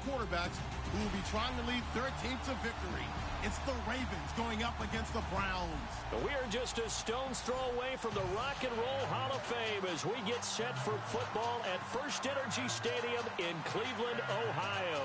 quarterbacks who will be trying to lead their team to victory. It's the Ravens going up against the Browns. We are just a stone's throw away from the Rock and Roll Hall of Fame as we get set for football at First Energy Stadium in Cleveland, Ohio.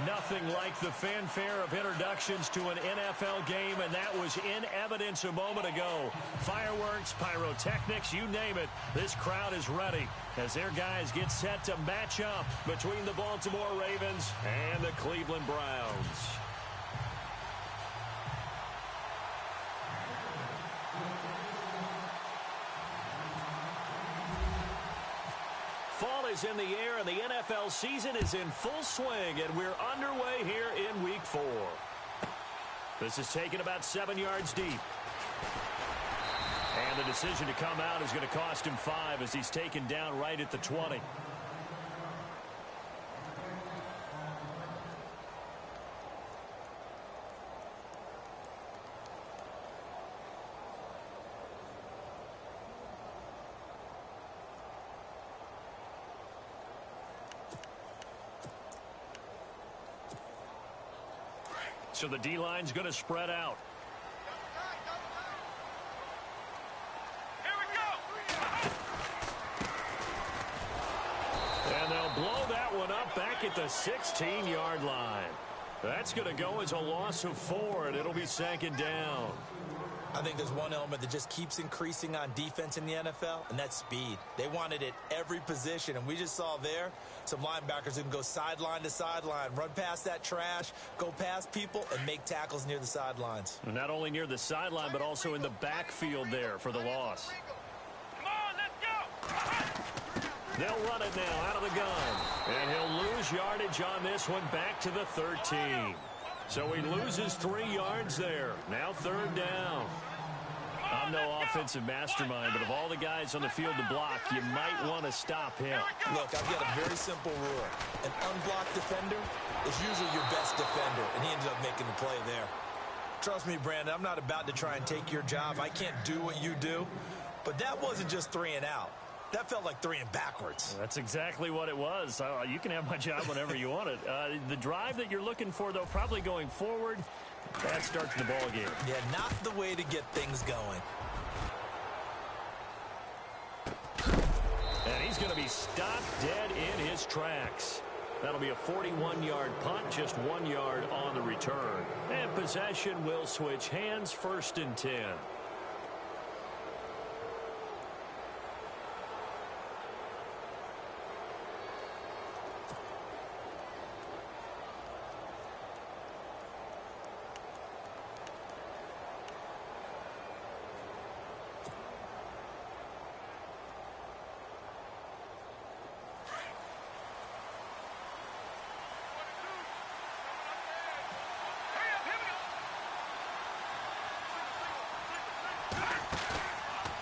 Nothing like the fanfare of introductions to an NFL game, and that was in evidence a moment ago. Fireworks, pyrotechnics, you name it. This crowd is ready as their guys get set to match up between the Baltimore Ravens and the Cleveland Browns. Fall is in the air, and the NFL season is in full swing, and we're underway here in Week 4. This is taken about 7 yards deep. And the decision to come out is going to cost him 5 as he's taken down right at the 20. So the D-line's going to spread out. Here we go. And they'll blow that one up back at the 16-yard line. That's going to go as a loss of 4, and it'll be 2nd down. I think there's one element that just keeps increasing on defense in the NFL, and that's speed. They want it at every position, and we just saw there some linebackers who can go sideline to sideline, run past that trash, go past people, and make tackles near the sidelines. Not only near the sideline, but also in the backfield there for the loss. Come on, let's go. They'll run it now out of the gun. And he'll lose yardage on this one back to the 13. So he loses 3 yards there. Now 3rd down. I'm no offensive mastermind, but of all the guys on the field to block, you might want to stop him. Look, I've got a very simple rule. An unblocked defender is usually your best defender, and he ended up making the play there. Trust me, Brandon, I'm not about to try and take your job. I can't do what you do. But that wasn't just 3 and out. That felt like 3 and backwards. That's exactly what it was. You can have my job whenever you want it. The drive that you're looking for, though, probably going forward, that starts the ball game. Yeah, not the way to get things going. And he's going to be stopped dead in his tracks. That'll be a 41-yard punt, just 1 yard on the return. And possession will switch hands, 1st and 10.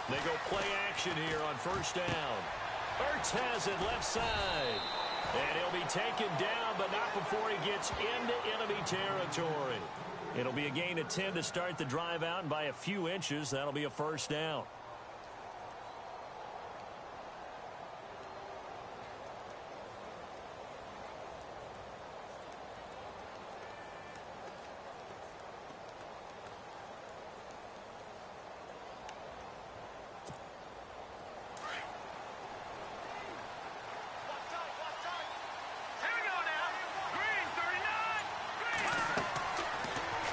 They go play action here on 1st down. Ertz has it left side. And he'll be taken down, but not before he gets into enemy territory. It'll be a gain of 10 to start the drive out, and by a few inches, that'll be a 1st down.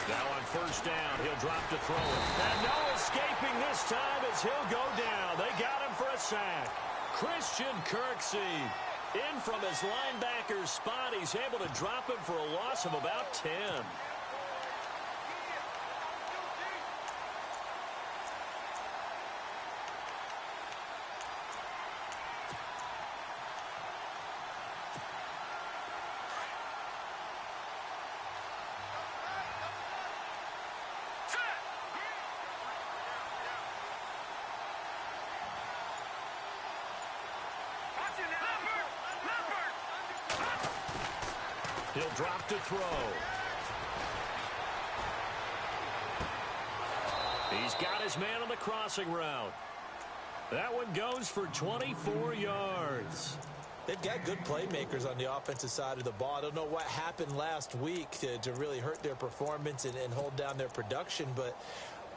Now on 1st down, he'll drop to throw it. And no escaping this time as he'll go down. They got him for a sack. Christian Kirksey in from his linebacker spot. He's able to drop him for a loss of about 10. He'll drop to throw. He's got his man on the crossing route. That one goes for 24 yards. They've got good playmakers on the offensive side of the ball. I don't know what happened last week to really hurt their performance and hold down their production, but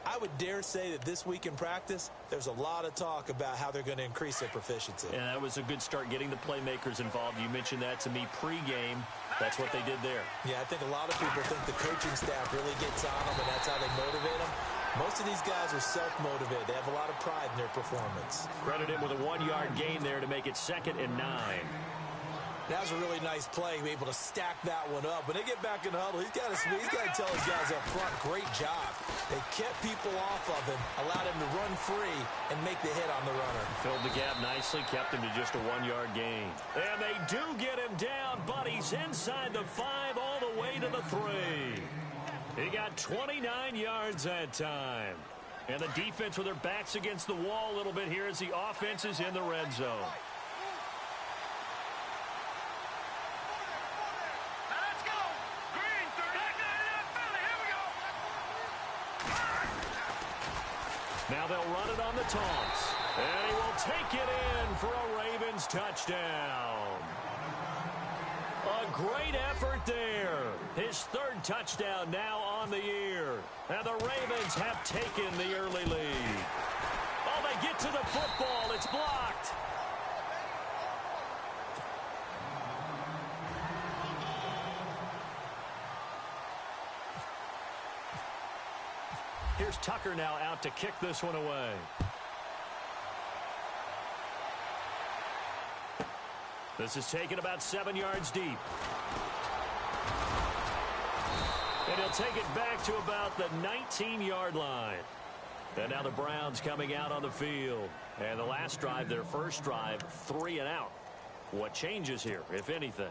I would dare say that this week in practice, there's a lot of talk about how they're going to increase their proficiency. Yeah, that was a good start getting the playmakers involved. You mentioned that to me pregame. That's what they did there. Yeah, I think a lot of people think the coaching staff really gets on them, and that's how they motivate them. Most of these guys are self-motivated. They have a lot of pride in their performance. Credit him with a 1-yard gain there to make it 2nd and 9. That was a really nice play, be able to stack that one up. When they get back in the huddle, he's got to tell his guys up front, great job. They kept people off of him, allowed him to run free, and make the hit on the runner. Filled the gap nicely, kept him to just a 1-yard gain. And they do get him down, but he's inside the 5 all the way to the 3. He got 29 yards that time. And the defense with their backs against the wall a little bit here as the offense is in the red zone. Let's go. Green, 30. Here we go. Now they'll run it on the toss. And he will take it in for a Ravens touchdown. A great effort there. His 3rd touchdown now on the year. And the Ravens have taken the early lead. Oh, they get to the football. It's blocked. Here's Tucker now out to kick this one away. This is taken about 7 yards deep. And he'll take it back to about the 19-yard line. And now the Browns coming out on the field. And the last drive, their first drive, 3 and out. What changes here, if anything?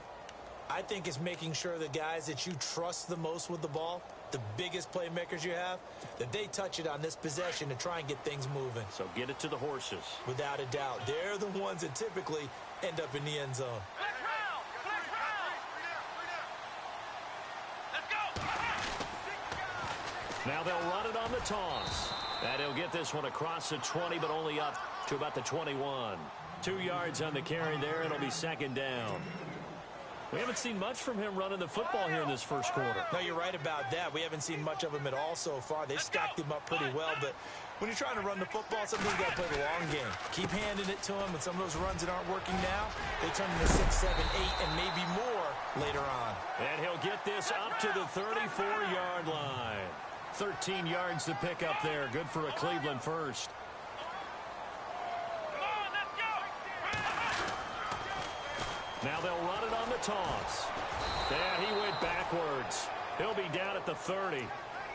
I think it's making sure the guys that you trust the most with the ball, the biggest playmakers you have, that they touch it on this possession to try and get things moving. So get it to the horses. Without a doubt. They're the ones that typically end up in the end zone. Now they'll run it on the toss. And he'll get this one across the 20, but only up to about the 21. 2 yards on the carry there. It'll be 2nd down. We haven't seen much from him running the football here in this first quarter. No, you're right about that. We haven't seen much of him at all so far. They've stacked him up pretty well, but when you're trying to run the football, sometimes you got to play the long game. Keep handing it to him, and some of those runs that aren't working now, they turn into 6, 7, 8, and maybe more later on. And he'll get this up to the 34-yard line. 13 yards to pick up there. Good for a Cleveland first. Now they'll run it on the toss. And he went backwards. He'll be down at the 30.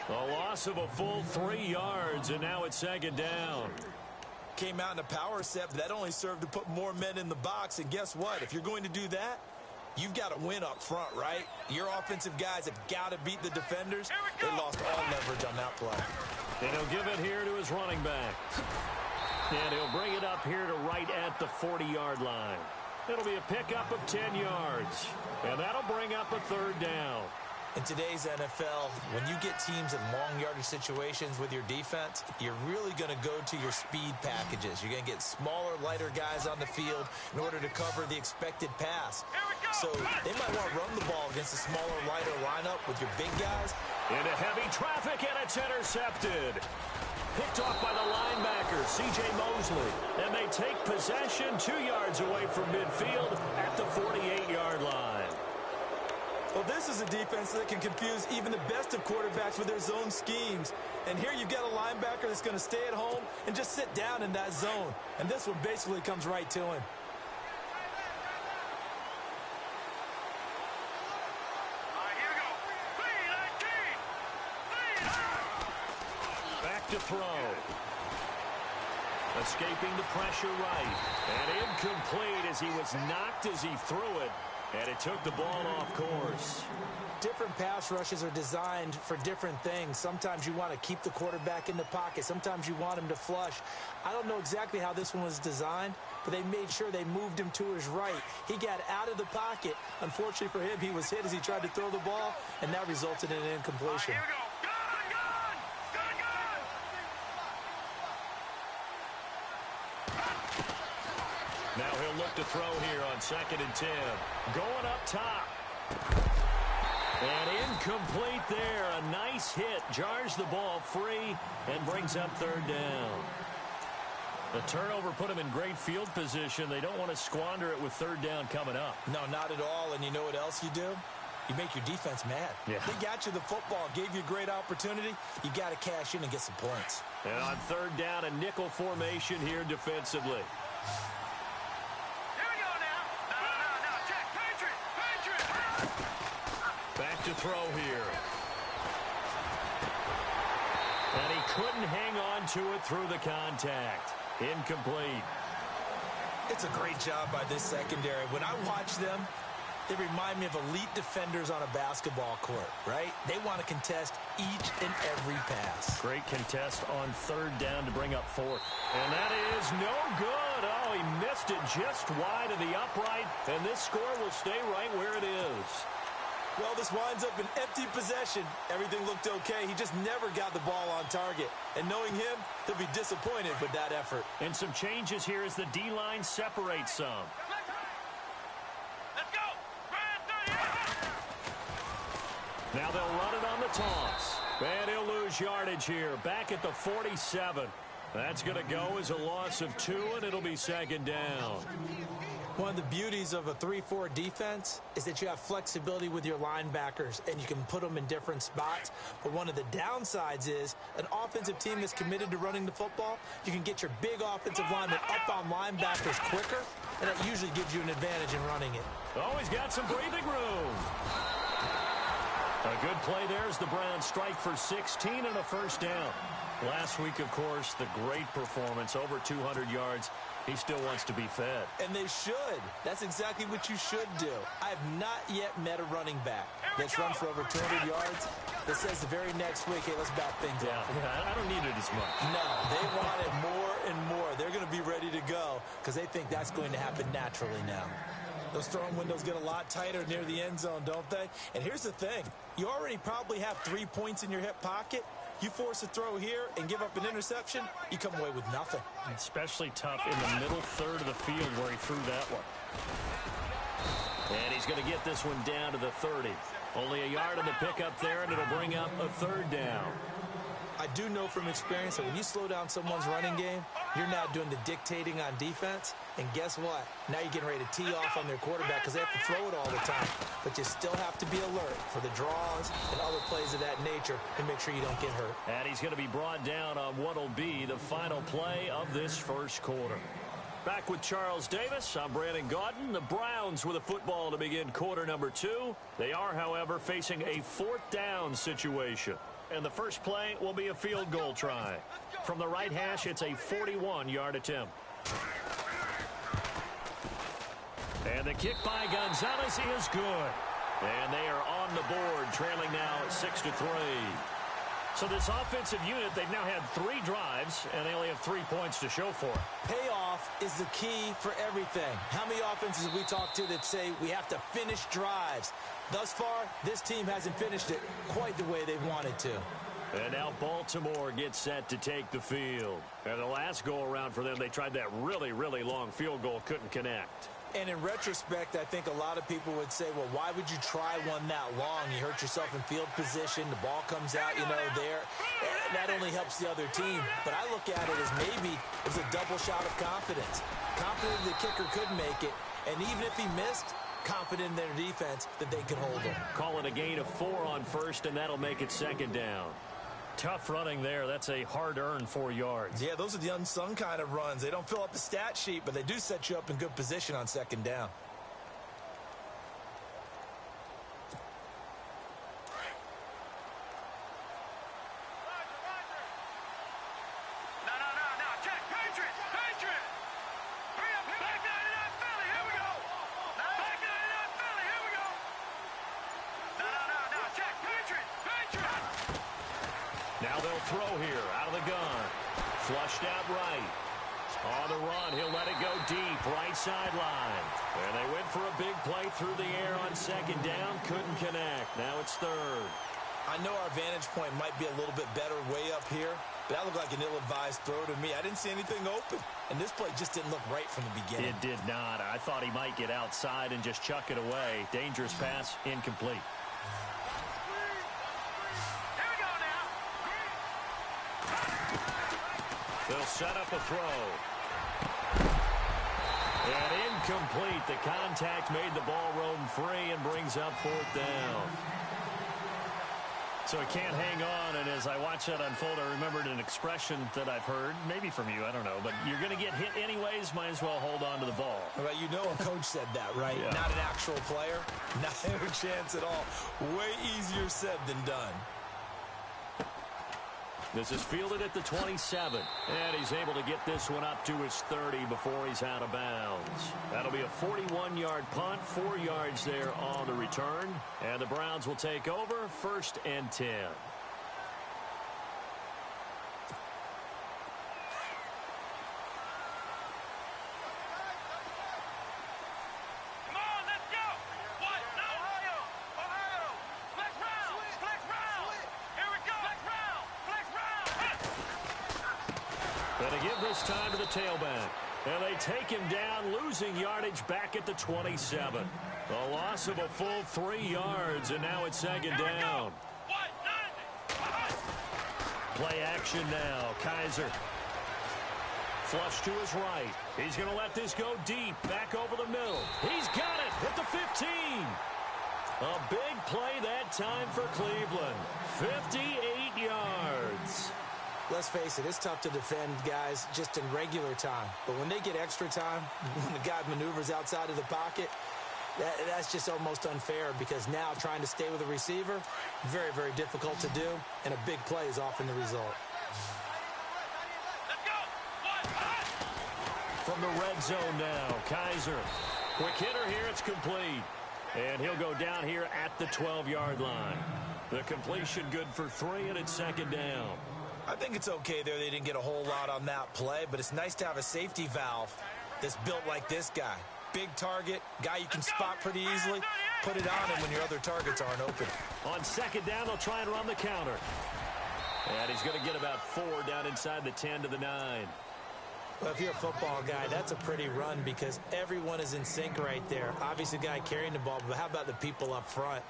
A loss of a full 3 yards, and now it's 2nd down. Came out in a power set, but that only served to put more men in the box. And guess what? If you're going to do that, you've got to win up front, right? Your offensive guys have got to beat the defenders. They lost all leverage on that play. And he'll give it here to his running back. And he'll bring it up here to right at the 40-yard line. It'll be a pickup of 10 yards. And that'll bring up a 3rd down. In today's NFL, when you get teams in long yardage situations with your defense, you're really going to go to your speed packages. You're going to get smaller, lighter guys on the field in order to cover the expected pass. So they might want to run the ball against a smaller, lighter lineup with your big guys. Into heavy traffic, and it's intercepted. Picked off by the linebacker, C.J. Mosley. And they take possession 2 yards away from midfield at the 48-yard line. Well, this is a defense that can confuse even the best of quarterbacks with their zone schemes. And here you've got a linebacker that's going to stay at home and just sit down in that zone. And this one basically comes right to him. Here we go. Back to throw. Escaping the pressure right. And incomplete as he was knocked as he threw it. And it took the ball off course. Different pass rushes are designed for different things. Sometimes you want to keep the quarterback in the pocket. Sometimes you want him to flush. I don't know exactly how this one was designed, but they made sure they moved him to his right. He got out of the pocket. Unfortunately for him, he was hit as he tried to throw the ball, and that resulted in an incompletion. Here we go. Now he'll look look to throw here on 2nd and 10. Going up top. And incomplete there. A nice hit. Jars the ball free and brings up 3rd down. The turnover put them in great field position. They don't want to squander it with 3rd down coming up. No, not at all. And you know what else you do? You make your defense mad. Yeah. They got you the football, gave you a great opportunity. You got to cash in and get some points. And on 3rd down, a nickel formation here defensively. Here we go now. No. Check. Patriot. Back to throw here. And he couldn't hang on to it through the contact. Incomplete. It's a great job by this secondary. When I watch them, they remind me of elite defenders on a basketball court, right? They want to contest each and every pass. Great contest on 3rd down to bring up 4th. And that is no good. Oh, he missed it just wide of the upright. And this score will stay right where it is. Well, this winds up an empty possession. Everything looked okay. He just never got the ball on target. And knowing him, he'll be disappointed with that effort. And some changes here as the D-line separates some. Let's go. Grand 38. Now they'll run it on the toss. And he'll lose yardage here. Back at the 47. That's going to go as a loss of 2, and it'll be 2nd down. One of the beauties of a 3-4 defense is that you have flexibility with your linebackers, and you can put them in different spots. But one of the downsides is an offensive team that's committed to running the football, you can get your big offensive linemen up on linebackers quicker, and that usually gives you an advantage in running it. Oh, he's got some breathing room. A good play there as the Browns strike for 16 and a 1st down. Last week, of course, the great performance, over 200 yards. He still wants to be fed. And they should. That's exactly what you should do. I have not yet met a running back that's run for over 200 yards that says the very next week, hey, let's back things up. Yeah, I don't need it as much. No, they want it more and more. They're going to be ready to go because they think that's going to happen naturally now. Those throwing windows get a lot tighter near the end zone, don't they? And here's the thing. You already probably have 3 points in your hip pocket. You force a throw here and give up an interception, you come away with nothing. Especially tough in the middle 3rd of the field where he threw that one. And he's going to get this one down to the 30. Only a yard on the pickup there, and it'll bring up a 3rd down. I do know from experience that when you slow down someone's running game, you're now doing the dictating on defense. And guess what? Now you're getting ready to tee off on their quarterback because they have to throw it all the time. But you still have to be alert for the draws and other plays of that nature and make sure you don't get hurt. And he's going to be brought down on what will be the final play of this 1st quarter. Back with Charles Davis, I'm Brandon Gaudin. The Browns with a football to begin quarter number 2. They are, however, facing a 4th down situation. And the first play will be a field goal try. From the right hash, it's a 41-yard attempt. And the kick by Gonzalez is good. And they are on the board, trailing now 6-3. So this offensive unit, they've now had 3 drives, and they only have 3 points to show for it. Payoff is the key for everything. How many offenses have we talked to that say we have to finish drives? Thus far, this team hasn't finished it quite the way they wanted to. And now Baltimore gets set to take the field. And the last go-around for them, they tried that really, really long field goal, couldn't connect. And in retrospect, I think a lot of people would say, well, why would you try one that long? You hurt yourself in field position. The ball comes out, there. That only helps the other team. But I look at it as maybe it was a double shot of confidence. Confident the kicker could make it. And even if he missed, confident in their defense that they could hold him. Call it a gain of 4 on 1st, and that'll make it 2nd down. Tough running there. That's a hard-earned 4 yards. Yeah, those are the unsung kind of runs. They don't fill up the stat sheet, but they do set you up in good position on 2nd down. No. Check. Patriot. Hurry up. Back 99 Philly. Here we go. Back 99 Philly. Here we go. No. Check. Patriot. Now they'll throw here out of the gun. Flushed out right. On the run, he'll let it go deep, right sideline. And they went for a big play through the air on 2nd down. Couldn't connect. Now it's 3rd. I know our vantage point might be a little bit better way up here, but that looked like an ill-advised throw to me. I didn't see anything open. and this play just didn't look right from the beginning. It did not. I thought he might get outside and just chuck it away. Dangerous pass, incomplete. Here we go now. They'll set up a throw. And incomplete. The contact made the ball roam free and brings up fourth down. So he can't hang on, and as I watch that unfold, I remembered an expression that I've heard, maybe from you, I don't know, but you're going to get hit anyways, might as well hold on to the ball. Well, you know a coach said that, right? Yeah. Not an actual player. Not a chance at all. Way easier said than done. This is fielded at the 27, and he's able to get this one up to his 30 before he's out of bounds. That'll be a 41-yard punt, 4 yards there on the return, and the Browns will take over, 1st and 10. Come on, let's go. What? No. Ohio. Flex round. Flex round. Here we go. Flex round. Flex round. And to give this time to the tailback. And they take him down, losing yardage back at the 27. A loss of a full 3 yards, and now it's 2nd down. What? Play action now. Kaiser. Flush to his right. He's going to let this go deep. Back over the middle. He's got it at the 15. A big play that time for Cleveland. 58 yards. Let's face it, it's tough to defend guys just in regular time. But when they get extra time, when the guy maneuvers outside of the pocket, that's just almost unfair because now trying to stay with the receiver, very, very difficult to do, and a big play is often the result. Let's go. From the red zone now, Kaiser. Quick hitter here, it's complete. And he'll go down here at the 12-yard line. The completion good for 3, and it's 2nd down. I think it's okay there. They didn't get a whole lot on that play, but it's nice to have a safety valve that's built like this guy. Big target, guy you can spot pretty easily. Put it on him when your other targets aren't open. On 2nd down, they'll try and run the counter. And he's going to get about 4 down inside the 10 to the 9. Well, if you're a football guy, that's a pretty run because everyone is in sync right there. Obviously, the guy carrying the ball, but how about the people up front?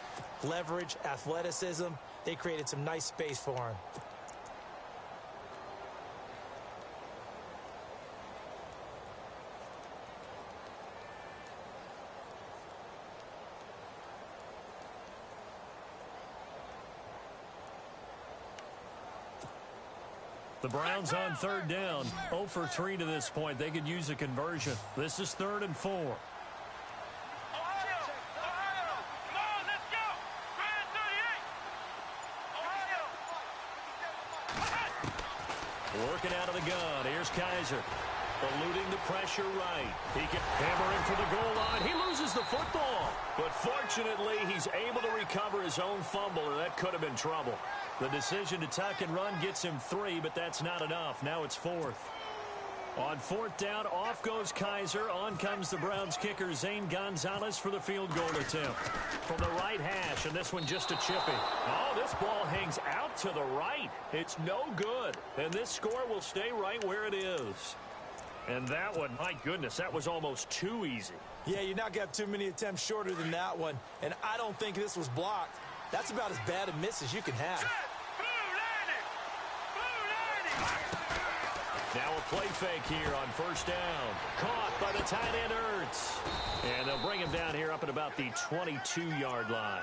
Leverage, athleticism, they created some nice space for him. The Browns on 3rd down, 0 for 3 to this point. They could use a conversion. This is 3rd and 4. Ohio. Come on, let's go. 38. Ohio. Working out of the gun. Here's Kaiser. Eluding the pressure right. He can hammer in for the goal line. He loses the football. But fortunately, he's able to recover his own fumble, or that could have been trouble. The decision to tuck and run gets him 3, but that's not enough. Now it's 4th. On 4th down, off goes Kaiser. On comes the Browns kicker, Zane Gonzalez, for the field goal attempt. From the right hash, and this one just a chippy. Oh, this ball hangs out to the right. It's no good. And this score will stay right where it is. And that one, my goodness, that was almost too easy. Yeah, you're not going to have too many attempts shorter than that one. And I don't think this was blocked. That's about as bad a miss as you can have. Now a play fake here on 1st down. Caught by the tight end, Ertz. And they'll bring him down here up at about the 22-yard line.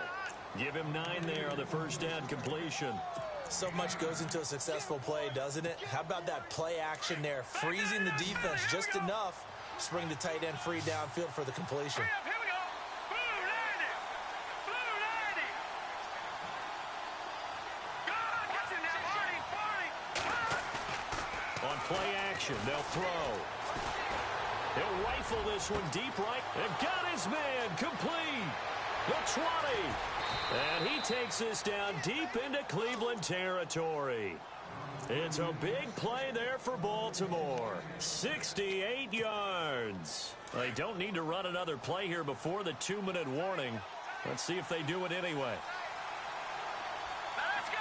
Give him 9 there on the 1st down completion. So much goes into a successful play, doesn't it? How about that play action there? Freezing the defense just enough to bring the tight end free downfield for the completion. Here we go. Blue landing. Blue landing. God, what's in that party? On play action, they'll throw. He'll rifle this one deep right. And got his man complete. The 20. And he takes this down deep into Cleveland territory. It's a big play there for Baltimore. 68 yards. They don't need to run another play here before the 2-minute warning. Let's see if they do it anyway. Let's go.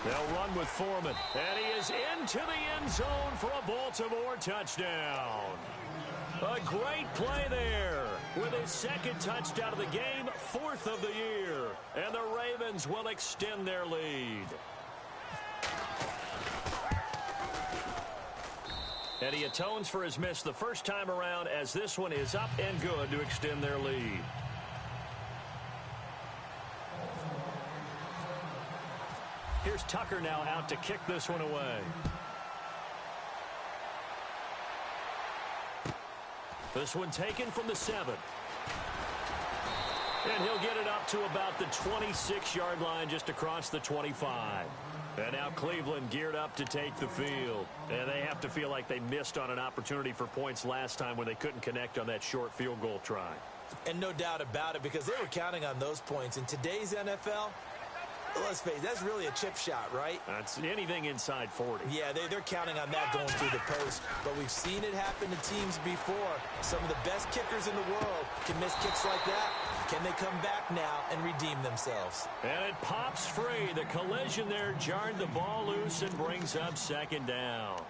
They'll run with Foreman. And he is into the end zone for a Baltimore touchdown. A great play there with his second touchdown of the game, 4th of the year. And the Ravens will extend their lead. And he atones for his miss the first time around, as this one is up and good to extend their lead. Here's Tucker now out to kick this one away. This one taken from the 7. And he'll get it up to about the 26-yard line, just across the 25. And now Cleveland geared up to take the field. And they have to feel like they missed on an opportunity for points last time when they couldn't connect on that short field goal try. And no doubt about it, because they were counting on those points. In today's NFL, let's face it, that's really a chip shot, right? That's anything inside 40. Yeah, they're counting on that going through the post. But we've seen it happen to teams before. Some of the best kickers in the world can miss kicks like that. Can they come back now and redeem themselves? And it pops free. The collision there jarred the ball loose and brings up second down.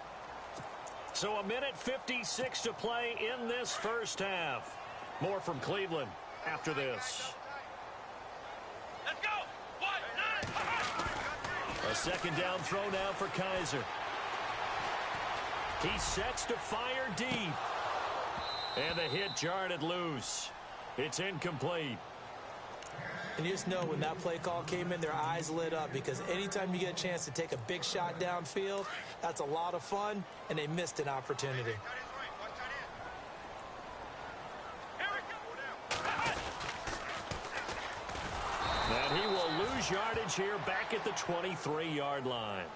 So a minute 56 to play in this first half. More from Cleveland after this. Let's go. 1, 9. A second down throw now for Kaiser. He sets to fire deep. And the hit jarred it loose. It's incomplete. And you just know when that play call came in, their eyes lit up, because anytime you get a chance to take a big shot downfield, that's a lot of fun, and they missed an opportunity. And he will lose yardage here back at the 23-yard line.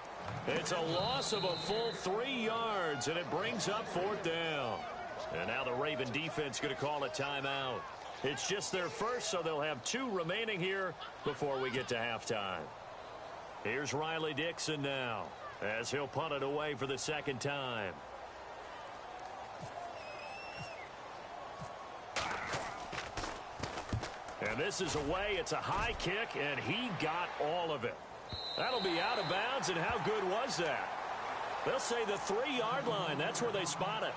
It's a loss of a full 3 yards, and it brings up 4th down. And now the Raven defense going to call a timeout. It's just their first, so they'll have 2 remaining here before we get to halftime. Here's Riley Dixon now, as he'll punt it away for the second time. And this is away. It's a high kick, and he got all of it. That'll be out of bounds, and how good was that? They'll say the 3-yard line. That's where they spot it.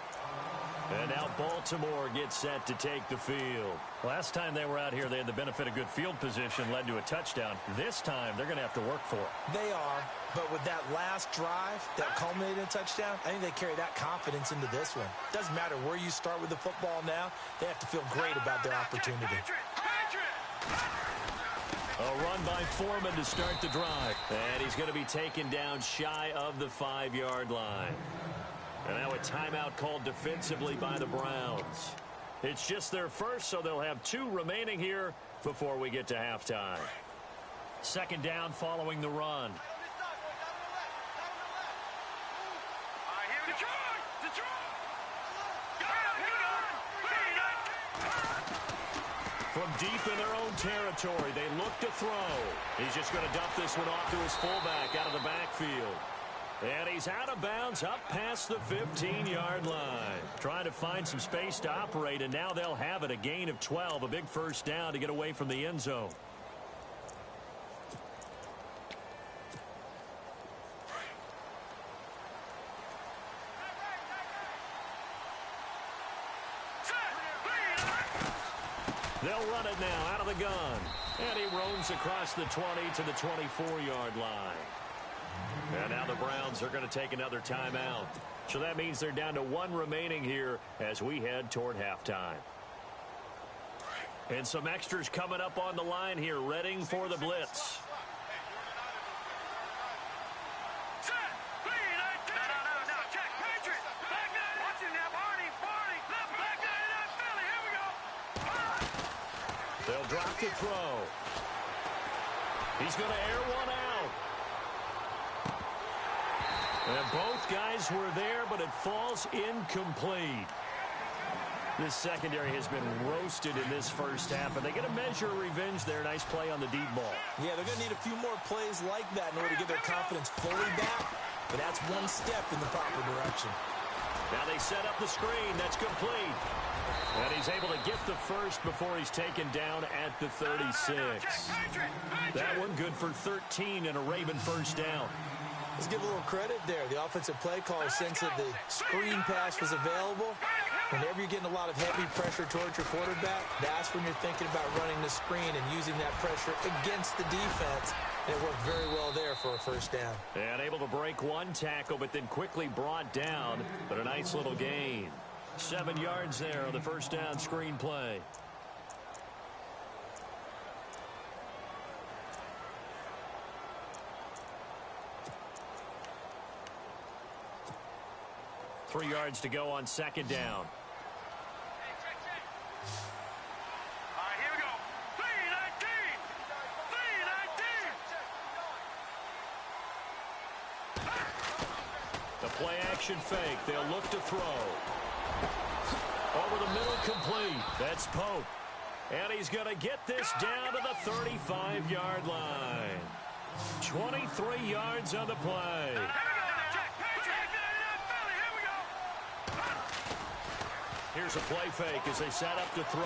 And now Baltimore gets set to take the field. Last time they were out here, they had the benefit of good field position, led to a touchdown. This time, they're going to have to work for it. They are, but with that last drive that culminated in a touchdown, I think they carry that confidence into this one. Doesn't matter where you start with the football now, they have to feel great about their opportunity. A run by Foreman to start the drive. And he's going to be taken down shy of the 5-yard line. And now a timeout called defensively by the Browns. It's just their first, so they'll have 2 remaining here before we get to halftime. Second down following the run. From deep in their own territory, they look to throw. He's just going to dump this one off to his fullback out of the backfield. And he's out of bounds up past the 15-yard line. Trying to find some space to operate, and now they'll have it. A gain of 12, a big first down to get away from the end zone. They'll run it now out of the gun. And he roams across the 20 to the 24-yard line. And now the Browns are going to take another timeout. So that means they're down to 1 remaining here as we head toward halftime. And some extras coming up on the line here, readying for the blitz. They'll drop to throw. He's going to air one out. And both guys were there, but it falls incomplete. This secondary has been roasted in this first half, and they get a measure of revenge there. Nice play on the deep ball. Yeah, they're going to need a few more plays like that in order to get their confidence fully back, but that's one step in the proper direction. Now they set up the screen. That's complete. And he's able to get the first before he's taken down at the 36. That one good for 13 and a Raven first down. Let's give a little credit there. The offensive play caller sensed that the screen pass was available. Whenever you're getting a lot of heavy pressure towards your quarterback, that's when you're thinking about running the screen and using that pressure against the defense. And it worked very well there for a first down. And able to break one tackle, but then quickly brought down. But a nice little gain. 7 yards there on the first down screen play. Three yards to go on second down. All right, here we go. 3-19. The play action fake. They'll look to throw. Over the middle, complete. That's Pope. And he's going to get this down to the 35-yard line. 23 yards on the play. Here's a play fake as they set up to throw.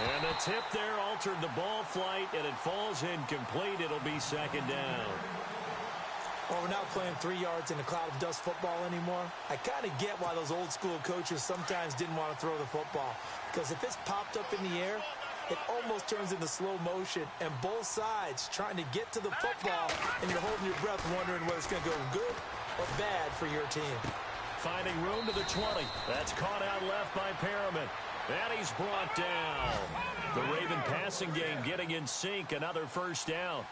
And the tip there altered the ball flight, and it falls incomplete. It'll be second down. Well, we're not playing 3 yards in a cloud of dust football anymore. I kind of get why those old school coaches sometimes didn't want to throw the football. Because if it's popped up in the air, it almost turns into slow motion, and both sides trying to get to the football, and you're holding your breath wondering whether it's going to go good or bad for your team. Finding room to the 20. That's caught out left by Perriman. And he's brought down. The Raven passing game getting in sync. Another first down.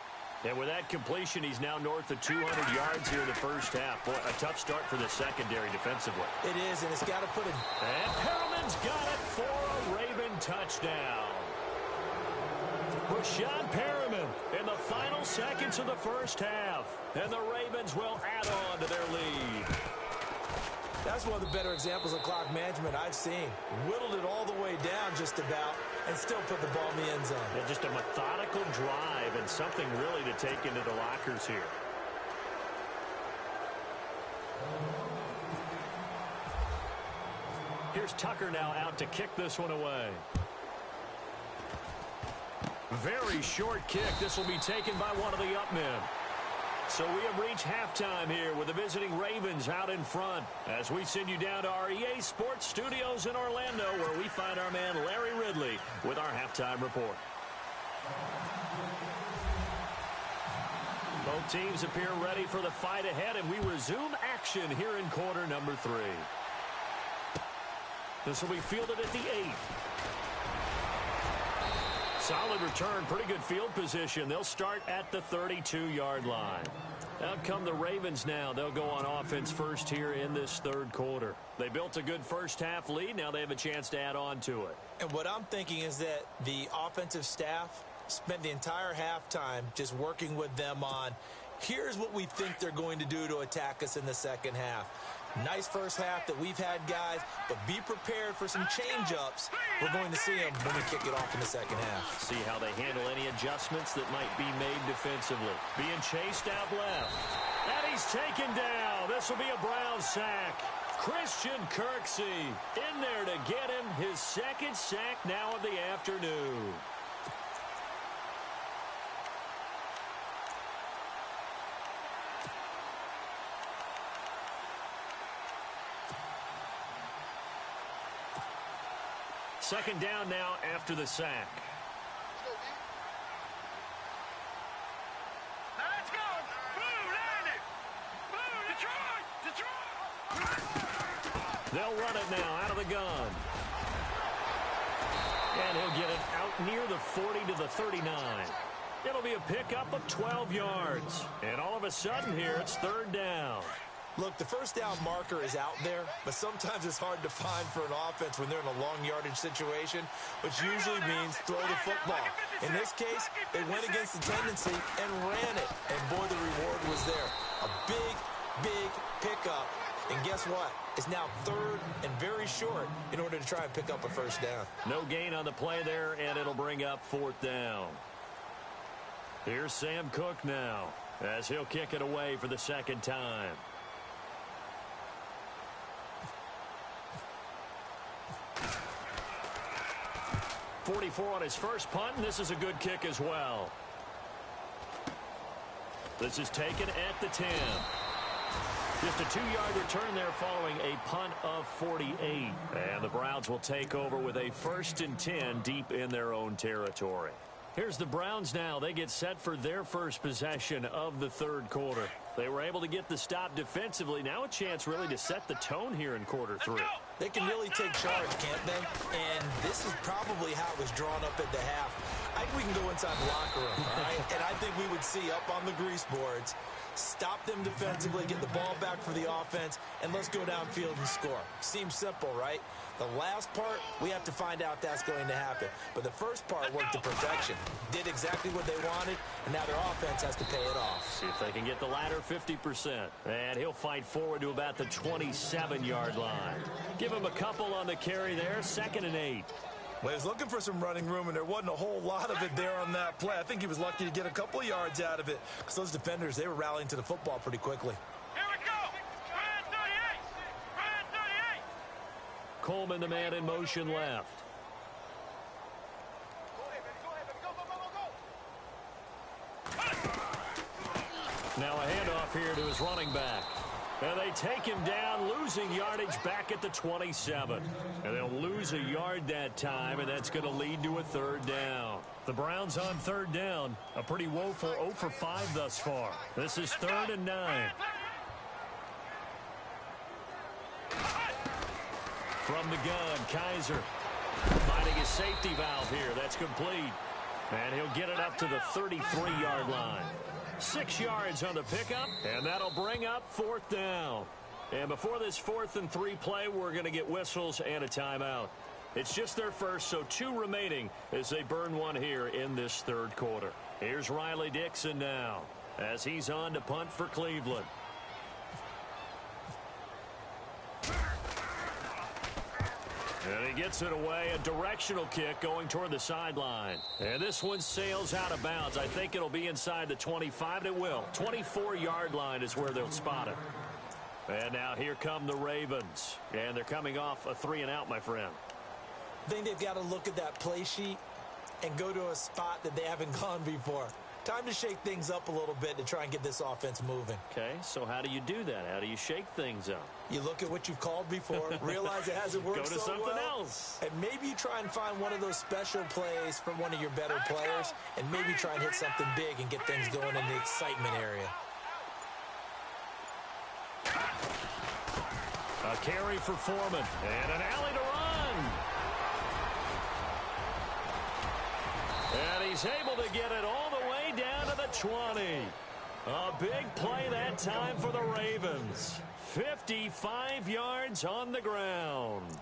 And with that completion, he's now north of 200 yards here in the first half. Boy, a tough start for the secondary defensively. It is, and it's got to put it. And Perriman's got it for a Raven touchdown. Rashawn Perriman in the final seconds of the first half. And the Ravens will add on to their lead. That's one of the better examples of clock management I've seen. Whittled it all the way down just about and still put the ball in the end zone. Yeah, just a methodical drive and something really to take into the lockers here. Here's Tucker now out to kick this one away. Very short kick. This will be taken by one of the up men. So we have reached halftime here with the visiting Ravens out in front as we send you down to our EA Sports Studios in Orlando where we find our man Larry Ridley with our halftime report. Both teams appear ready for the fight ahead, and we resume action here in quarter number 3. This will be fielded at the 8. Solid return, pretty good field position. They'll start at the 32-yard line. Out come the Ravens now. They'll go on offense first here in this third quarter. They built a good first-half lead. Now they have a chance to add on to it. And what I'm thinking is that the offensive staff spent the entire halftime just working with them on, here's what we think they're going to do to attack us in the second half. Nice first half that we've had, guys, but be prepared for some change-ups. We're going to see them when we kick it off in the second half. See how they handle any adjustments that might be made defensively. Being chased out left. And he's taken down. This will be a Brown sack. Christian Kirksey in there to get him his second sack now of the afternoon. Second down now after the sack. Now let's go. Blue, landed. Blue, Detroit. They'll run it now out of the gun. And he'll get it out near the 40 to the 39. It'll be a pickup of 12 yards. And all of a sudden here, it's third down. Look, the first down marker is out there, but sometimes it's hard to find for an offense when they're in a long yardage situation, which usually means throw the football. In this case, they went against the tendency and ran it. And boy, the reward was there. A big, big pickup. And guess what? It's now third and very short in order to try and pick up a first down. No gain on the play there, and it'll bring up fourth down. Here's Sam Cook now as he'll kick it away for the second time. 44 on his first punt, and this is a good kick as well. This is taken at the 10. Just a 2-yard return there following a punt of 48. And the Browns will take over with a 1st and 10 deep in their own territory. Here's the Browns now. They get set for their first possession of the third quarter. They were able to get the stop defensively. Now a chance really to set the tone here in quarter 3. They can really take charge, can't they? And this is probably how it was drawn up at the half. I think we can go inside the locker room, all right? And I think we would see up on the grease boards, stop them defensively, get the ball back for the offense, and let's go downfield and score. Seems simple, right? The last part, we have to find out that's going to happen. But the first part worked to perfection. Did exactly what they wanted, and now their offense has to pay it off. See if they can get the latter 50%. And he'll fight forward to about the 27-yard line. Give him a couple on the carry there, 2nd and 8. Well, he was looking for some running room, and there wasn't a whole lot of it there on that play. I think he was lucky to get a couple of yards out of it because those defenders, they were rallying to the football pretty quickly. Here we go. Brand 38. Brand 38. Coleman, the man in motion left. Go ahead, baby. Go ahead, baby. Go, go, go, go. Now a handoff here to his running back. And they take him down, losing yardage back at the 27. And they'll lose a yard that time, and that's going to lead to a 3rd down. The Browns on 3rd down. A pretty woeful 0 for 5 thus far. This is 3rd and 9. From the gun, Kaiser finding his safety valve here. That's complete. And he'll get it up to the 33-yard line. 6 yards on the pickup, and that'll bring up 4th down. And before this 4th and 3 play, we're going to get whistles and a timeout. It's just their first, so 2 remaining as they burn one here in this 3rd quarter. Here's Riley Dixon now as he's on to punt for Cleveland. And he gets it away, a directional kick going toward the sideline. And this one sails out of bounds. I think it'll be inside the 25, and it will. 24-yard line is where they'll spot it. And now here come the Ravens. And they're coming off a 3-and-out, my friend. I think they've got to look at that play sheet and go to a spot that they haven't gone before. Time to shake things up a little bit to try and get this offense moving. Okay, so how do you do that? How do you shake things up? You look at what you've called before, realize it hasn't worked so well. Go to something else. And maybe you try and find one of those special plays from one of your better players, and maybe try and hit something big and get things going in the excitement area. A carry for Foreman, and an alley to run. And he's able to get it all the way down to the 20. A big play that time for the Ravens. 55 yards on the ground.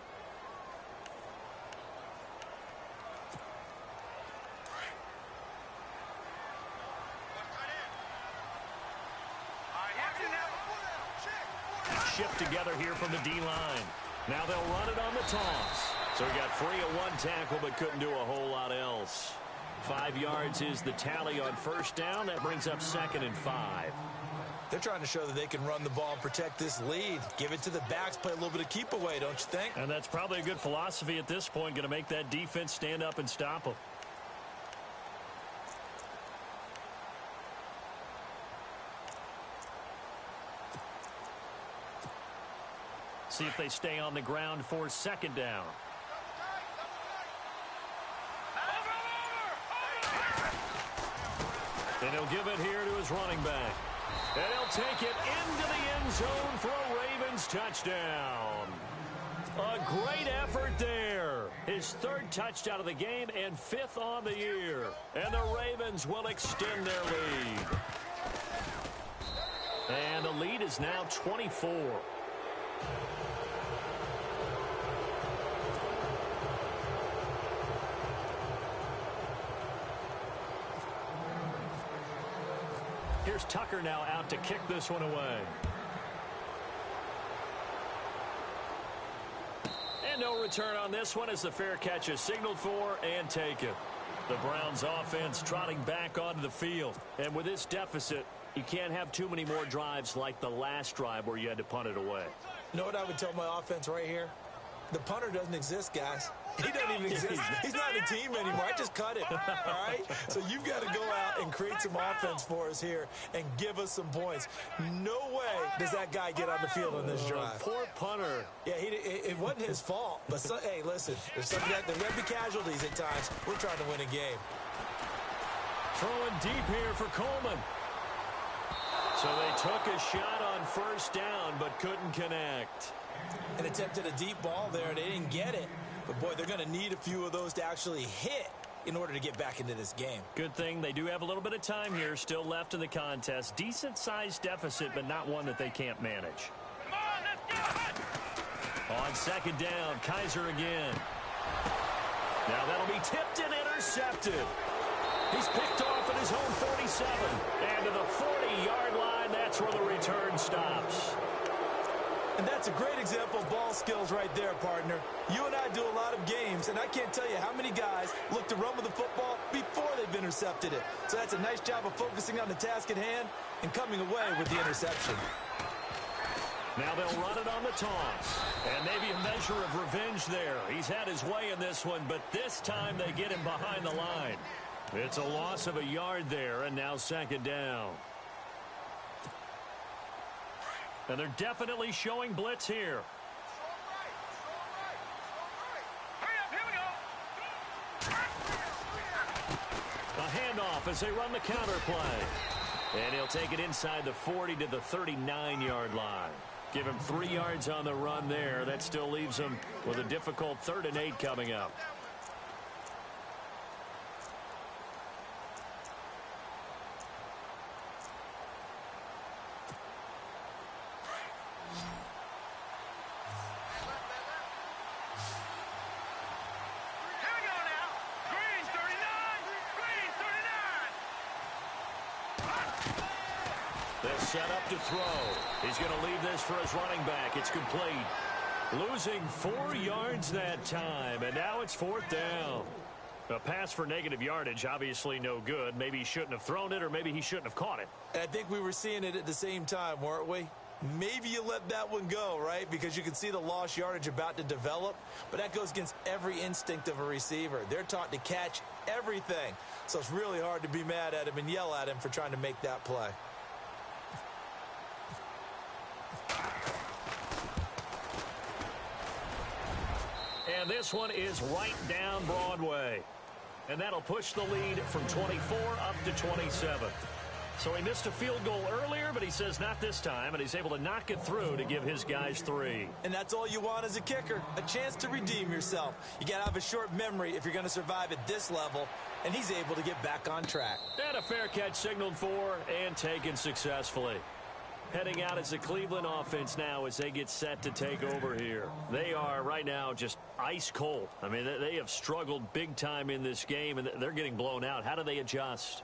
Shift together here from the D-line. Now they'll run it on the toss. So he got free of 1 tackle but couldn't do a whole lot else. 5 yards is the tally on 1st down. That brings up 2nd and 5. They're trying to show that they can run the ball and protect this lead. Give it to the backs, play a little bit of keep away, don't you think? And that's probably a good philosophy at this point. Going to make that defense stand up and stop them. See if they stay on the ground for 2nd down. And he'll give it here to his running back. And he'll take it into the end zone for a Ravens touchdown. A great effort there. His 3rd touchdown of the game and 5th on the year. And the Ravens will extend their lead. And the lead is now 24. Here's Tucker now out to kick this one away. And no return on this one as the fair catch is signaled for and taken. The Browns offense trotting back onto the field. And with this deficit, you can't have too many more drives like the last drive where you had to punt it away. You know what I would tell my offense right here? The punter doesn't exist, guys. He doesn't even exist. He's not a team anymore. I just cut it, all right? So you've got to go out and create some offense for us here and give us some points. No way does that guy get on the field on this drive. Poor punter. Yeah, it wasn't his fault. But, hey, listen, there's something that there may be casualties at times. We're trying to win a game. Throwing deep here for Coleman. So they took a shot on first down but couldn't connect. And attempted a deep ball there. They didn't get it. But, boy, they're going to need a few of those to actually hit in order to get back into this game. Good thing they do have a little bit of time here still left in the contest. Decent-sized deficit, but not one that they can't manage. Come on, let's go. On second down, Kaiser again. Now that'll be tipped and intercepted. He's picked off at his own 47. And to the 40-yard line, that's where the return stops. And that's a great example of ball skills right there, partner. You and I do a lot of games, and I can't tell you how many guys look to run with the football before they've intercepted it. So that's a nice job of focusing on the task at hand and coming away with the interception. Now they'll run it on the toss. And maybe a measure of revenge there. He's had his way in this one, but this time they get him behind the line. It's a loss of a yard there, and now second down. And they're definitely showing blitz here. Hurry up, here we go. A handoff as they run the counter play. And he'll take it inside the 40 to the 39-yard line. Give him 3 yards on the run there. That still leaves him with a difficult 3rd and 8 coming up. Set up to throw. He's going to leave this for his running back. It's complete. Losing 4 yards that time, and now it's 4th down. A pass for negative yardage, obviously no good. Maybe he shouldn't have thrown it, or maybe he shouldn't have caught it. And I think we were seeing it at the same time, weren't we? Maybe you let that one go, right? Because you can see the lost yardage about to develop. But that goes against every instinct of a receiver. They're taught to catch everything. So it's really hard to be mad at him and yell at him for trying to make that play. And this one is right down Broadway. And that'll push the lead from 24 up to 27. So he missed a field goal earlier, but he says not this time, and he's able to knock it through to give his guys 3. And that's all you want as a kicker, a chance to redeem yourself. You got to have a short memory if you're going to survive at this level, and he's able to get back on track. And a fair catch signaled for and taken successfully. Heading out as the Cleveland offense now as they get set to take over here. They are right now just ice cold. I mean, they have struggled big time in this game, and they're getting blown out. How do they adjust?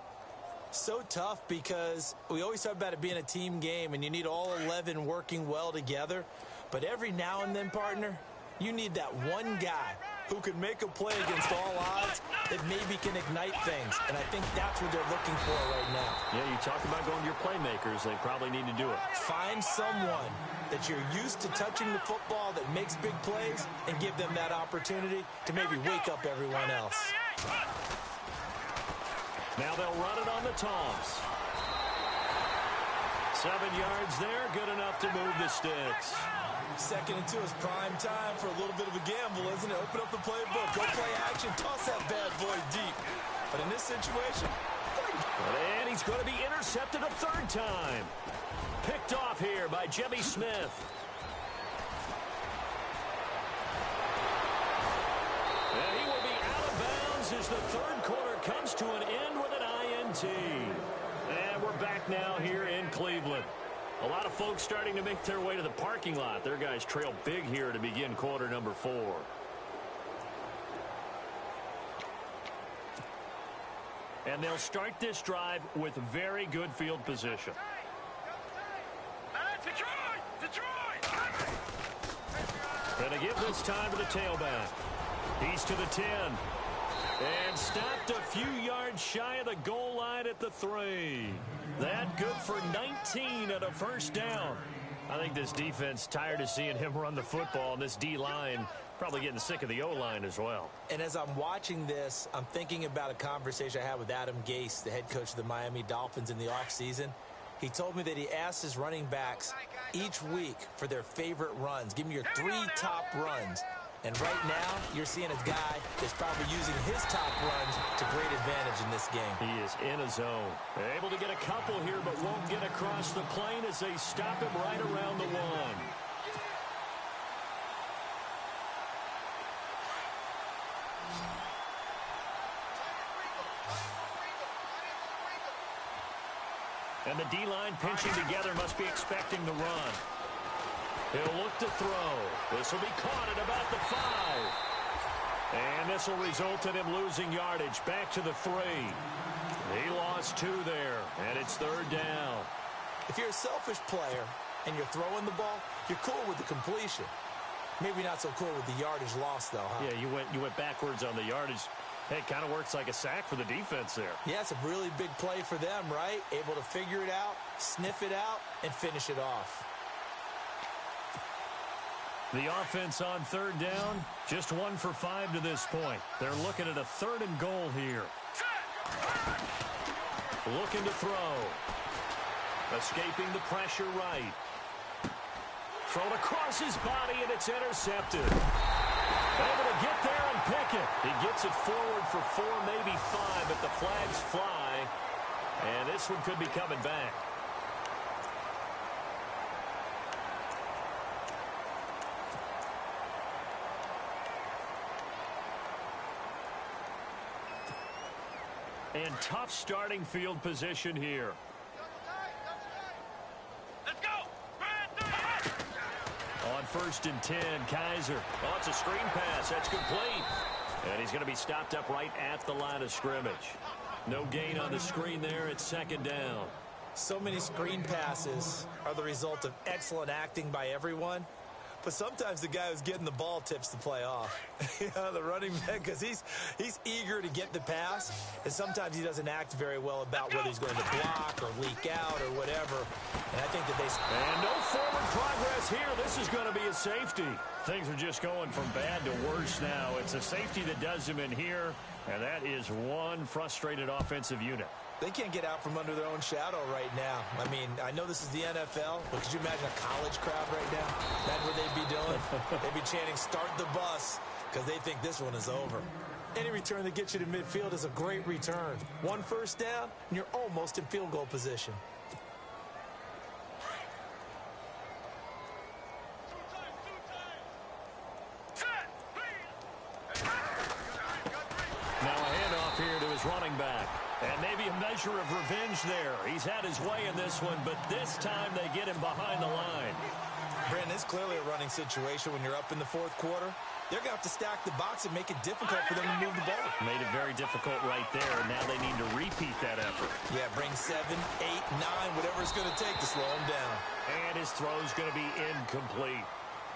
So tough because we always talk about it being a team game, and you need all 11 working well together. But every now and then, partner, you need that one guy who can make a play against all odds that maybe can ignite things. And I think that's what they're looking for right now. Yeah, you talk about going to your playmakers. They probably need to do it. Find someone that you're used to touching the football that makes big plays and give them that opportunity to maybe wake up everyone else. Now they'll run it on the toss. 7 yards there, good enough to move the sticks. 2nd and 2 is prime time for a little bit of a gamble, isn't it? Open up the playbook, go play action, toss that bad boy deep. But in this situation, and he's going to be intercepted a 3rd time. Picked off here by Jimmy Smith. And he will be out of bounds as the 3rd quarter comes to an end with an INT. And we're back now here in Cleveland. A lot of folks starting to make their way to the parking lot. Their guys trail big here to begin quarter number 4. And they'll start this drive with very good field position. Gonna give this time to the tailback. He's to the 10. And stopped a few yards shy of the goal line at the 3. That good for 19 at a 1st down. I think this defense tired of seeing him run the football, and this D-line probably getting sick of the O-line as well. And as I'm watching this, I'm thinking about a conversation I had with Adam Gase, the head coach of the Miami Dolphins in the offseason. He told me that he asked his running backs each week for their favorite runs. Give me your 3 top runs. And right now, you're seeing a guy that's probably using his top runs to great advantage in this game. He is in a zone. Able to get a couple here, but won't get across the plane as they stop him right around the 1. And the D-line pinching together must be expecting the run. He'll look to throw. This will be caught at about the 5. And this will result in him losing yardage. Back to the 3. He lost 2 there, and it's 3rd down. If you're a selfish player and you're throwing the ball, you're cool with the completion. Maybe not so cool with the yardage loss, though, huh? Yeah, you went backwards on the yardage. Hey, it kind of works like a sack for the defense there. Yeah, it's a really big play for them, right? Able to figure it out, sniff it out, and finish it off. The offense on 3rd down, just 1 for 5 to this point. They're looking at a 3rd and goal here. Looking to throw. Escaping the pressure right. Thrown across his body, and it's intercepted. Able to get there and pick it. He gets it forward for 4, maybe 5, but the flags fly. And this one could be coming back. And tough starting field position here. Let's go! On 1st and 10, Kaiser. Oh, it's a screen pass. That's complete. And he's going to be stopped up right at the line of scrimmage. No gain on the screen there. It's 2nd down. So many screen passes are the result of excellent acting by everyone. But sometimes the guy who's getting the ball tips the play off. The running back, because he's eager to get the pass, and sometimes he doesn't act very well about whether he's going to block or leak out or whatever. And I think that they... And no forward progress here. This is going to be a safety. Things are just going from bad to worse now. It's a safety that does him in here, and that is one frustrated offensive unit. They can't get out from under their own shadow right now. I mean, I know this is the NFL, but could you imagine a college crowd right now? That's what they'd be doing. They'd be chanting, "Start the bus," because they think this one is over. Any return that gets you to midfield is a great return. 1 first down, and you're almost in field goal position. Now a handoff here to his running back. And maybe a measure of revenge there. He's had his way in this one, but this time they get him behind the line. Brandon, it's clearly a running situation when you're up in the 4th quarter. They're going to have to stack the box and make it difficult for them to move the ball. Made it very difficult right there, and now they need to repeat that effort. Yeah, bring 7, 8, 9, whatever it's going to take to slow him down. And his throw's going to be incomplete.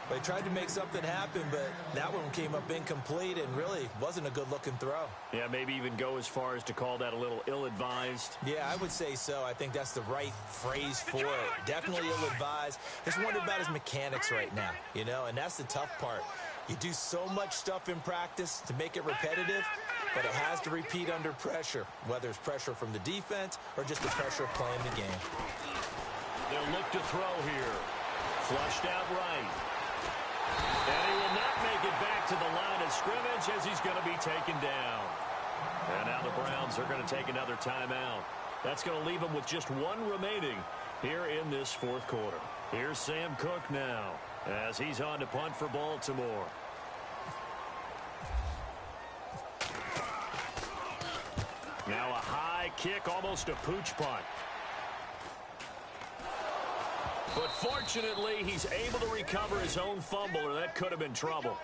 They tried to make something happen, but that one came up incomplete and really wasn't a good-looking throw. Yeah, maybe even go as far as to call that a little ill-advised. Yeah, I would say so. I think that's the right phrase for it. Definitely ill-advised. Just wondering about his mechanics right now, you know, and that's the tough part. You do so much stuff in practice to make it repetitive, but it has to repeat under pressure, whether it's pressure from the defense or just the pressure of playing the game. They'll look to throw here. Flushed out right. And he will not make it back to the line of scrimmage as he's going to be taken down. And now the Browns are going to take another timeout. That's going to leave them with just 1 remaining here in this 4th quarter. Here's Sam Cook now as he's on to punt for Baltimore. Now a high kick, almost a pooch punt. But fortunately, he's able to recover his own fumble, or that could have been trouble.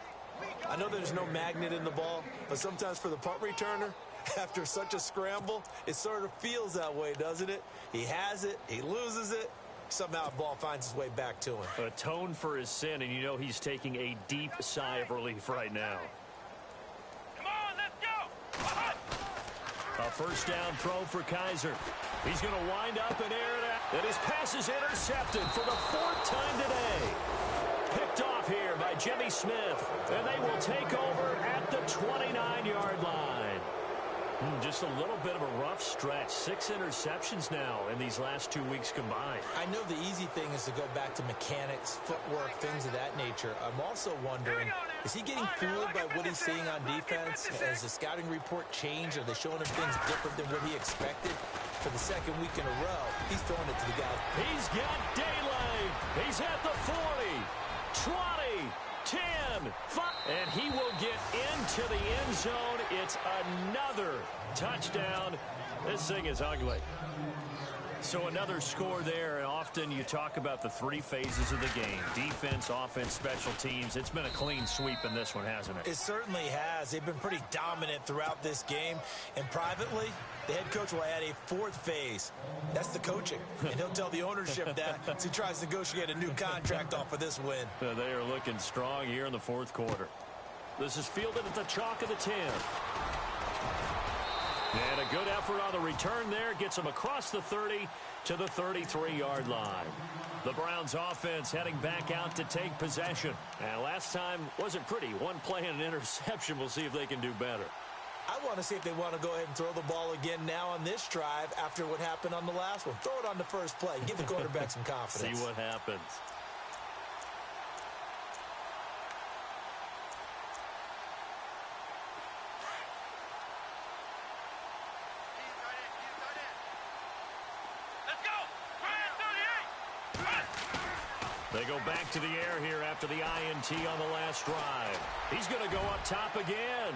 I know there's no magnet in the ball, but sometimes for the punt returner, after such a scramble, it sort of feels that way, doesn't it? He has it, he loses it, somehow the ball finds its way back to him. Atone for his sin, and you know he's taking a deep sigh of relief right now. Come on, let's go! A 1st down throw for Kaiser. He's going to wind up and air it out. And his pass is intercepted for the 4th time today. Picked off here by Jimmy Smith. And they will take over at the 29-yard line. Just a little bit of a rough stretch. 6 interceptions now in these last 2 weeks combined. I know the easy thing is to go back to mechanics, footwork, things of that nature. I'm also wondering, is he getting fooled by what he's seeing on defense? Has the scouting report changed? Are they showing him things different than what he expected? For the 2nd week in a row, he's throwing it to the guy. He's got daylight. He's at the 40, 20, 10, 5. And he will get into the end zone. It's another touchdown. This thing is ugly. So another score there, and often you talk about the 3 phases of the game. Defense, offense, special teams. It's been a clean sweep in this one, hasn't it? It certainly has. They've been pretty dominant throughout this game. And privately, the head coach will add a 4th phase. That's the coaching. And he'll tell the ownership that as he tries to negotiate a new contract off of this win. They are looking strong here in the 4th quarter. This is fielded at the chalk of the 10. And a good effort on the return there. Gets him across the 30 to the 33-yard line. The Browns offense heading back out to take possession. And last time wasn't pretty. 1 play and an interception. We'll see if they can do better. I want to see if they want to go ahead and throw the ball again now on this drive after what happened on the last one. Throw it on the first play. Give the quarterback some confidence. See what happens. They go back to the air here after the INT on the last drive. He's going to go up top again.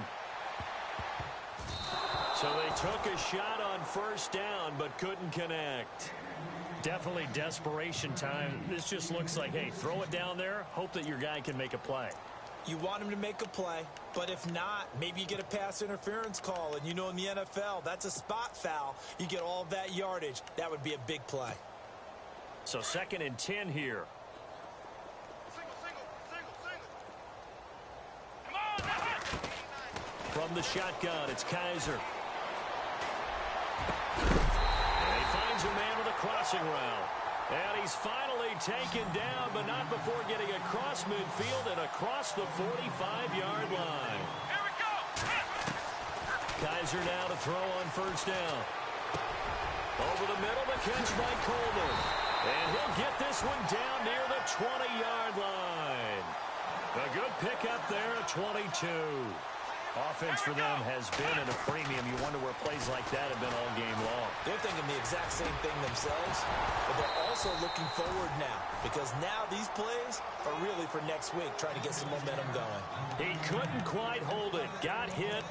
So they took a shot on 1st down, but couldn't connect. Definitely desperation time. This just looks like, hey, throw it down there, hope that your guy can make a play. You want him to make a play, but if not, maybe you get a pass interference call. And you know in the NFL, that's a spot foul. You get all of that yardage. That would be a big play. So 2nd and 10 here. From the shotgun, it's Kaiser. And he finds a man with a crossing route. And he's finally taken down, but not before getting across midfield and across the 45-yard line. Here we go. Kaiser now to throw on 1st down. Over the middle, the catch by Coleman. And he'll get this one down near the 20-yard line. A good pickup there at 22. Offense for them has been at a premium. You wonder where plays like that have been all game long. They're thinking the exact same thing themselves, but they're also looking forward now because now these plays are really for next week, trying to get some momentum going. He couldn't quite hold it. Got hit.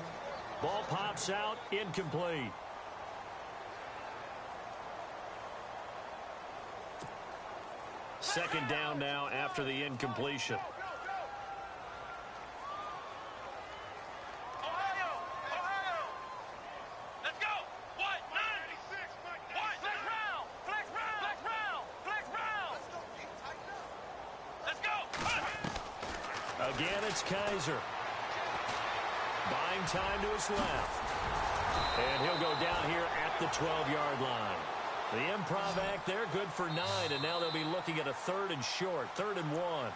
Ball pops out. Incomplete. Second down now after the incompletion. Again, it's Kaiser. Buying time to his left. And he'll go down here at the 12-yard line. The improv act there, good for 9, and now they'll be looking at a 3rd and short, 3rd and 1.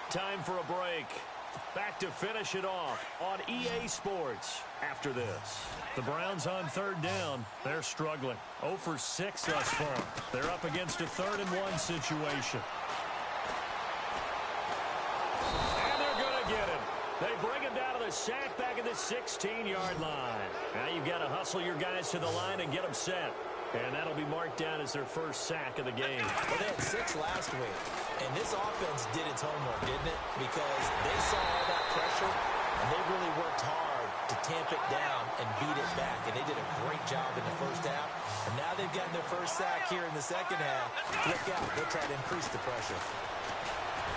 Time for a break. Back to finish it off on EA Sports after this. The Browns on 3rd down. They're struggling. 0 for 6 thus far. They're up against a 3rd and 1 situation. They bring him down to the sack back at the 16-yard line. Now you've got to hustle your guys to the line and get them set. And that'll be marked down as their first sack of the game. Well, they had 6 last week. And this offense did its homework, didn't it? Because they saw all that pressure, and they really worked hard to tamp it down and beat it back. And they did a great job in the first half. And now they've gotten their first sack here in the second half. Look out. They'll try to increase the pressure.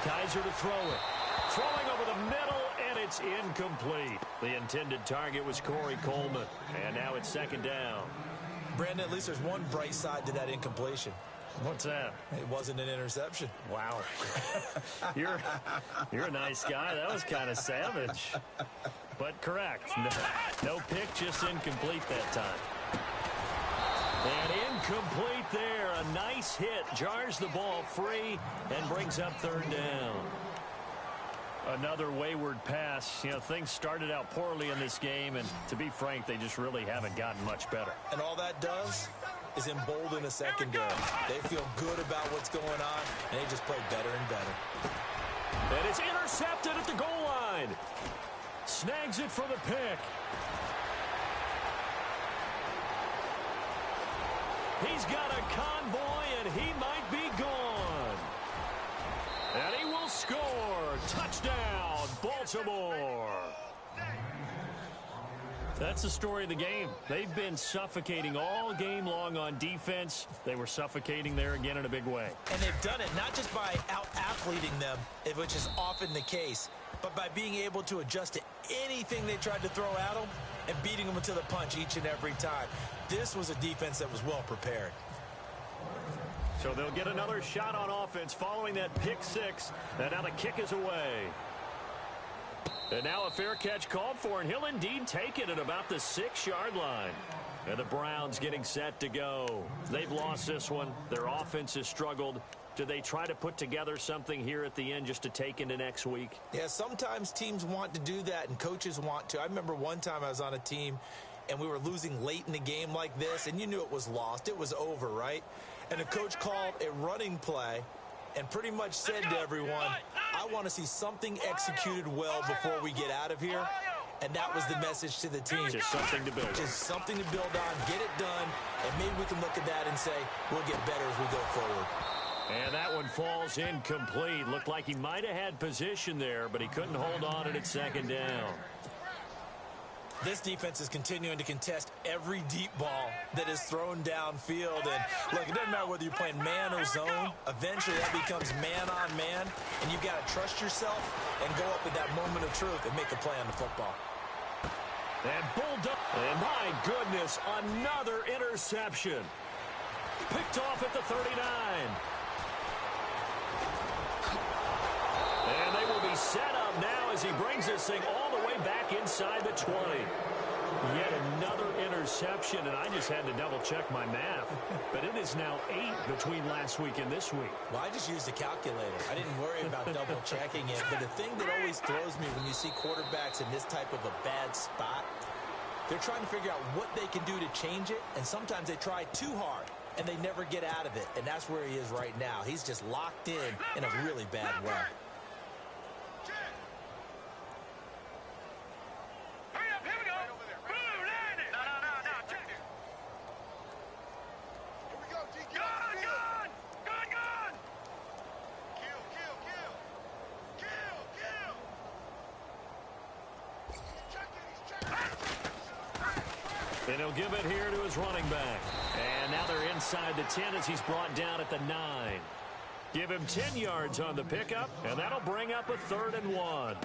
Kaiser to throw it. Throwing over the middle, and it's incomplete. The intended target was Corey Coleman. And now it's 2nd down. Brandon, at least there's one bright side to that incompletion. What's that? It wasn't an interception. Wow. You're a nice guy. That was kind of savage. But correct. No pick, just incomplete that time. And incomplete there. A nice hit. Jars the ball free and brings up third down. Another wayward pass. You know, things started out poorly in this game, and to be frank, they just really haven't gotten much better. And all that does is embolden a secondary. They feel good about what's going on, and they just play better and better. And it's intercepted at the goal line. Snags it for the pick. He's got a convoy, and he might be gone. And he will score. Touchdown, Baltimore. That's the story of the game. They've been suffocating all game long on defense. They were suffocating there again in a big way. And they've done it not just by out-athleting them, which is often the case, but by being able to adjust to anything they tried to throw at them and beating them to the punch each and every time. This was a defense that was well prepared. So they'll get another shot on offense following that pick six. And now the kick is away. And now a fair catch called for, and he'll indeed take it at about the 6-yard line. And the Browns getting set to go. They've lost this one. Their offense has struggled. Do they try to put together something here at the end just to take into next week? Yeah, sometimes teams want to do that, and coaches want to. I remember one time I was on a team, and we were losing late in the game like this, and you knew it was lost. It was over, right? And the coach called a running play and pretty much said to everyone, I want to see something executed well before we get out of here. And that was the message to the team. Just something to build. Just something to build on, get it done, and maybe we can look at that and say, we'll get better as we go forward. And that one falls incomplete. Looked like he might have had position there, but he couldn't hold on it at second down. This defense is continuing to contest every deep ball that is thrown downfield. And, look, it doesn't matter whether you're playing man or zone. Eventually, that becomes man on man. And you've got to trust yourself and go up at that moment of truth and make a play on the football. And Bulldog. And my goodness, another interception. Picked off at the 39. And they will be set up now as he brings this thing all the way back inside the 20. Yet another interception, and I just had to double-check my math. But it is now 8 between last week and this week. Well, I just used a calculator. I didn't worry about double-checking it. But the thing that always throws me when you see quarterbacks in this type of a bad spot, they're trying to figure out what they can do to change it, and sometimes they try too hard, and they never get out of it. And that's where he is right now. He's just locked in a really bad way. And he'll give it here to his running back. And now they're inside the 10 as he's brought down at the 9. Give him 10 yards on the pickup, and that'll bring up a 3rd and 1.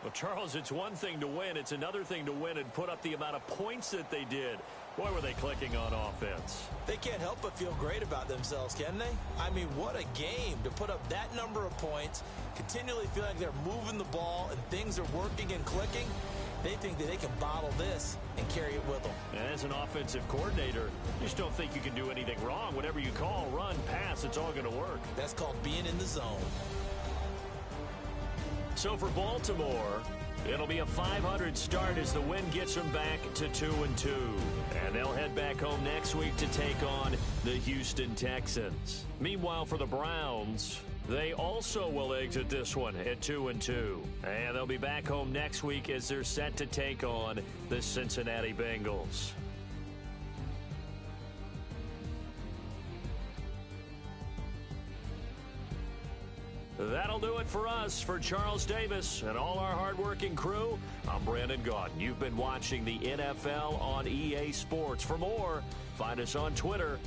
Well, Charles, it's one thing to win. It's another thing to win and put up the amount of points that they did. Boy, were they clicking on offense. They can't help but feel great about themselves, can they? I mean, what a game to put up that number of points, continually feel like they're moving the ball and things are working and clicking. They think that they can bottle this and carry it with them. And as an offensive coordinator, you just don't think you can do anything wrong. Whatever you call, run, pass, it's all going to work. That's called being in the zone. So for Baltimore, it'll be a 500 start as the win gets them back to 2-2. And they'll head back home next week to take on the Houston Texans. Meanwhile, for the Browns, they also will exit this one at 2-2. And they'll be back home next week as they're set to take on the Cincinnati Bengals. That'll do it for us. For Charles Davis and all our hardworking crew, I'm Brandon Gaudin. You've been watching the NFL on EA Sports. For more, find us on Twitter